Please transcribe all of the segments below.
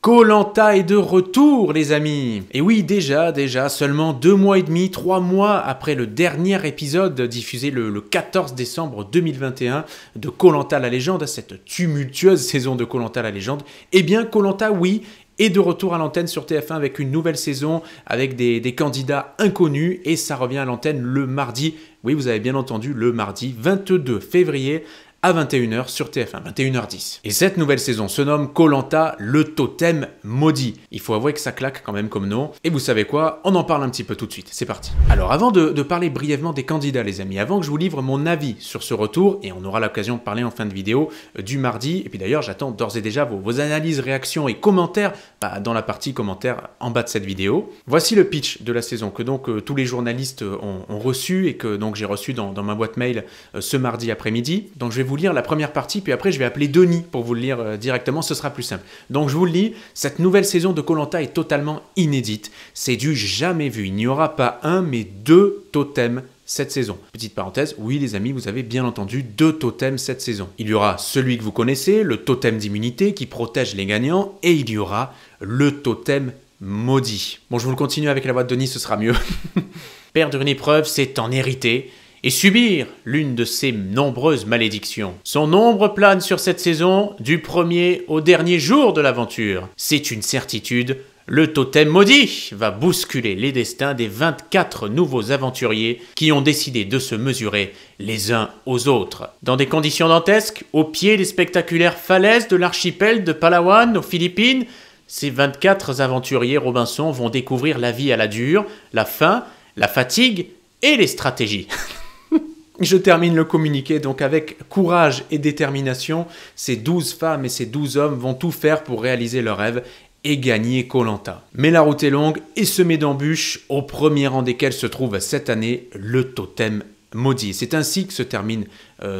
Koh Lanta est de retour, les amis. Et oui, déjà, seulement 2 mois et demi, 3 mois après le dernier épisode diffusé le 14 décembre 2021 de Koh Lanta la légende, cette tumultueuse saison de Koh Lanta la légende, eh bien Koh Lanta, oui, est de retour à l'antenne sur TF1 avec une nouvelle saison, avec des candidats inconnus, et ça revient à l'antenne le mardi, oui, vous avez bien entendu, le mardi 22 février, à 21h sur TF1, 21h10. Et cette nouvelle saison se nomme Koh Lanta, le totem maudit. Il faut avouer que ça claque quand même comme nom. Et vous savez quoi? On en parle un petit peu tout de suite. C'est parti. Alors avant de parler brièvement des candidats, les amis, avant que je vous livre mon avis sur ce retour, et on aura l'occasion de parler en fin de vidéo du mardi, et puis d'ailleurs j'attends d'ores et déjà vos analyses, réactions et commentaires dans la partie commentaires en bas de cette vidéo. Voici le pitch de la saison que donc tous les journalistes ont reçu et que donc j'ai reçu dans ma boîte mail ce mardi après-midi. Donc je vais vous lire la première partie, puis après je vais appeler Denis pour vous le lire directement, ce sera plus simple. Donc je vous le lis, cette nouvelle saison de Koh Lanta est totalement inédite, c'est du jamais vu, il n'y aura pas un mais 2 totems cette saison. Petite parenthèse, oui les amis, vous avez bien entendu 2 totems cette saison. Il y aura celui que vous connaissez, le totem d'immunité qui protège les gagnants, et il y aura le totem maudit. Bon, je vous le continue avec la voix de Denis, ce sera mieux. Perdre une épreuve, c'est en hériter et subir l'une de ces nombreuses malédictions. Son ombre plane sur cette saison, du premier au dernier jour de l'aventure. C'est une certitude, le totem maudit va bousculer les destins des 24 nouveaux aventuriers qui ont décidé de se mesurer les uns aux autres. Dans des conditions dantesques, au pied des spectaculaires falaises de l'archipel de Palawan aux Philippines, ces 24 aventuriers Robinson vont découvrir la vie à la dure, la faim, la fatigue et les stratégies. Je termine le communiqué, donc avec courage et détermination, ces 12 femmes et ces 12 hommes vont tout faire pour réaliser leur rêve et gagner Koh Lanta. Mais la route est longue et semée d'embûches, au premier rang desquelles se trouve cette année le totem maudit. C'est ainsi que se termine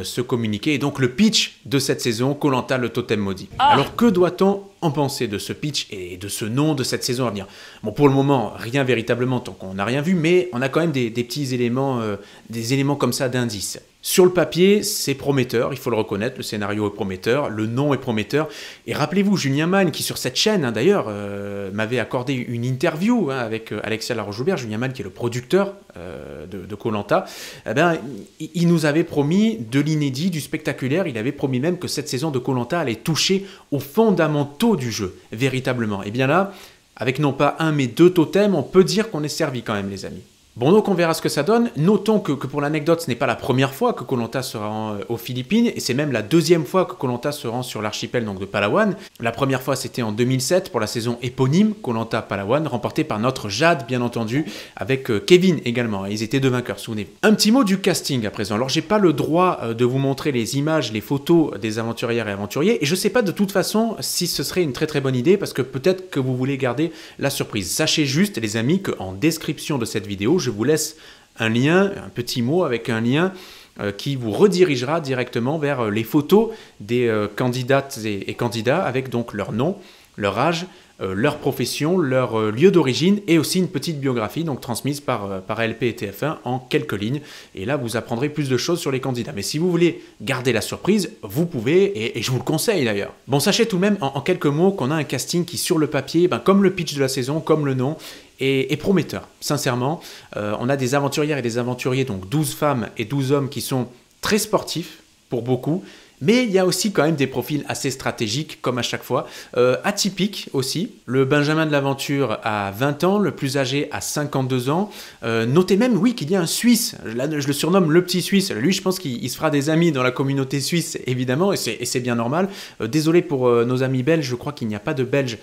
ce communiqué et donc le pitch de cette saison, Koh Lanta, le totem maudit. Alors que doit-on en penser de ce pitch et de ce nom de cette saison à venir? Bon, pour le moment, rien véritablement tant qu'on n'a rien vu, mais on a quand même des petits éléments, des éléments comme ça d'indices. Sur le papier, c'est prometteur, il faut le reconnaître, le scénario est prometteur, le nom est prometteur. Et rappelez-vous, Julien Mann, qui sur cette chaîne, d'ailleurs, m'avait accordé une interview avec Alexia Laroche-Joubert, Julien Mann qui est le producteur de Koh Lanta, eh ben, il nous avait promis de l'inédit, du spectaculaire, il avait promis même que cette saison de Koh Lanta allait toucher aux fondamentaux du jeu, véritablement. Et bien là, avec non pas un mais 2 totems, on peut dire qu'on est servi quand même, les amis. Bon, donc on verra ce que ça donne. Notons que pour l'anecdote, ce n'est pas la première fois que Koh Lanta se rend aux Philippines, et c'est même la deuxième fois que Koh Lanta se rend sur l'archipel donc de Palawan. La première fois, c'était en 2007 pour la saison éponyme Koh Lanta Palawan, remportée par notre Jade, bien entendu, avec Kevin également. Ils étaient 2 vainqueurs, souvenez-vous. Un petit mot du casting à présent. Alors, j'ai pas le droit de vous montrer les images, les photos des aventurières et aventuriers, et je sais pas de toute façon si ce serait une très très bonne idée, parce que peut-être que vous voulez garder la surprise. Sachez juste, les amis, qu'en description de cette vidéo, je vous laisse un lien, un petit mot avec un lien qui vous redirigera directement vers les photos des candidates et candidats avec donc leur nom, leur âge, leur profession, leur lieu d'origine et aussi une petite biographie donc transmise par ALP et TF1 en quelques lignes. Et là, vous apprendrez plus de choses sur les candidats. Mais si vous voulez garder la surprise, vous pouvez, et je vous le conseille d'ailleurs. Bon, sachez tout de même en quelques mots qu'on a un casting qui, sur le papier, comme le pitch de la saison, comme le nom, est prometteur. Sincèrement, on a des aventurières et des aventuriers, donc 12 femmes et 12 hommes qui sont très sportifs pour beaucoup. Mais il y a aussi quand même des profils assez stratégiques, comme à chaque fois, atypiques aussi. Le Benjamin de l'aventure a 20 ans, le plus âgé a 52 ans. Notez même, oui, qu'il y a un Suisse. Là, je le surnomme le petit Suisse. Lui, je pense qu'il se fera des amis dans la communauté suisse, évidemment, et c'est bien normal. Désolé pour nos amis belges, je crois qu'il n'y a pas de Belges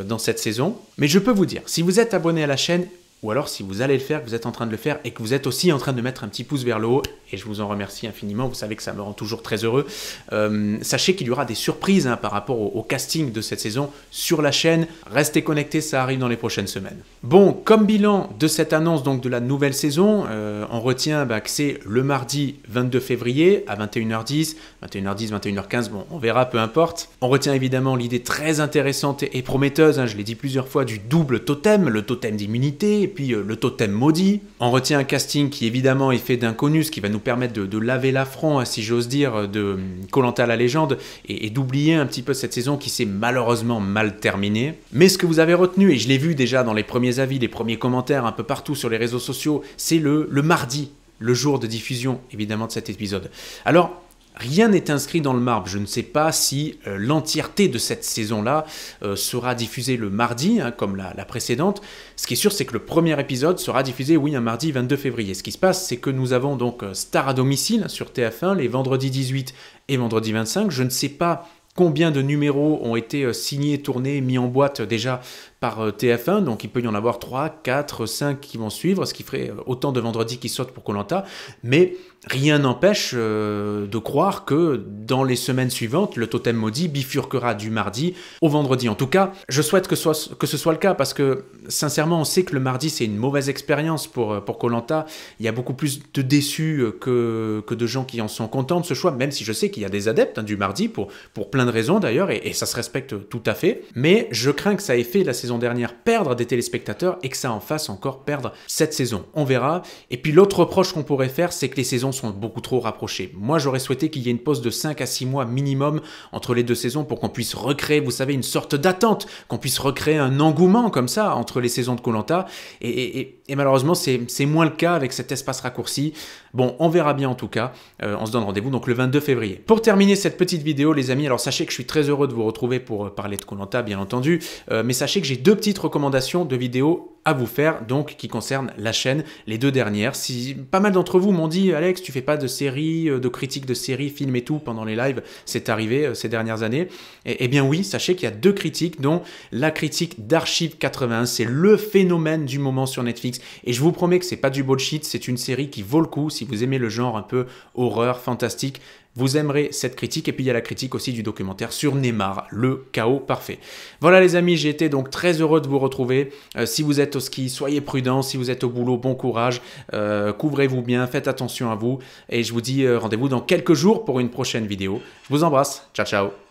dans cette saison. Mais je peux vous dire, si vous êtes abonné à la chaîne, ou alors si vous allez le faire, que vous êtes en train de le faire et que vous êtes aussi en train de mettre un petit pouce vers le haut, et je vous en remercie infiniment, vous savez que ça me rend toujours très heureux, sachez qu'il y aura des surprises par rapport au casting de cette saison sur la chaîne. Restez connectés, ça arrive dans les prochaines semaines. Bon, comme bilan de cette annonce donc de la nouvelle saison, on retient que c'est le mardi 22 février à 21h10, 21h15, bon, on verra, peu importe. On retient évidemment l'idée très intéressante et prometteuse, je l'ai dit plusieurs fois, du double totem, le totem d'immunité, et puis le totem maudit. On retient un casting qui évidemment est fait d'inconnus, ce qui va nous permettre de laver l'affront, si j'ose dire, de Koh-Lanta la légende, et d'oublier un petit peu cette saison qui s'est malheureusement mal terminée. Mais ce que vous avez retenu, et je l'ai vu déjà dans les premiers avis, les premiers commentaires un peu partout sur les réseaux sociaux, c'est le mardi, le jour de diffusion évidemment de cet épisode. Alors, rien n'est inscrit dans le marbre. Je ne sais pas si l'entièreté de cette saison-là sera diffusée le mardi, hein, comme la précédente. Ce qui est sûr, c'est que le premier épisode sera diffusé, oui, un mardi 22 février. Ce qui se passe, c'est que nous avons donc Star à domicile sur TF1, les vendredis 18 et vendredi 25. Je ne sais pas combien de numéros ont été signés, tournés, mis en boîte déjà par TF1, donc il peut y en avoir 3, 4, 5 qui vont suivre, ce qui ferait autant de vendredis qui sautent pour Koh-Lanta, mais rien n'empêche de croire que dans les semaines suivantes, le totem maudit bifurquera du mardi au vendredi. En tout cas, je souhaite que ce soit le cas, parce que sincèrement, on sait que le mardi, c'est une mauvaise expérience pour Koh-Lanta. Il y a beaucoup plus de déçus que de gens qui en sont contents de ce choix, même si je sais qu'il y a des adeptes du mardi, pour plein de raisons d'ailleurs, et ça se respecte tout à fait, mais je crains que ça ait fait la saison dernière perdre des téléspectateurs et que ça en fasse encore perdre cette saison. On verra. Et puis l'autre reproche qu'on pourrait faire, c'est que les saisons sont beaucoup trop rapprochées. Moi, j'aurais souhaité qu'il y ait une pause de 5 à 6 mois minimum entre les deux saisons pour qu'on puisse recréer, vous savez, une sorte d'attente, qu'on puisse recréer un engouement comme ça entre les saisons de Koh-Lanta. Et malheureusement, c'est moins le cas avec cet espace raccourci. Bon, on verra bien en tout cas. On se donne rendez-vous donc le 22 février. Pour terminer cette petite vidéo, les amis, alors sachez que je suis très heureux de vous retrouver pour parler de Koh-Lanta, bien entendu, mais sachez que j'ai deux petites recommandations de vidéos à vous faire, donc qui concernent la chaîne, les deux dernières. Si pas mal d'entre vous m'ont dit, Alex, tu fais pas de séries, de critiques de séries, films et tout pendant les lives, c'est arrivé ces dernières années. Eh bien oui, sachez qu'il y a deux critiques, dont la critique d'Archive 81, c'est le phénomène du moment sur Netflix, et je vous promets que c'est pas du bullshit, c'est une série qui vaut le coup. Si vous aimez le genre un peu horreur, fantastique, vous aimerez cette critique. Et puis il y a la critique aussi du documentaire sur Neymar, le chaos parfait. Voilà les amis, j'ai été donc très heureux de vous retrouver. Si vous êtes au ski, soyez prudents. Si vous êtes au boulot, bon courage. Couvrez-vous bien, faites attention à vous. Et je vous dis rendez-vous dans quelques jours pour une prochaine vidéo. Je vous embrasse. Ciao, ciao.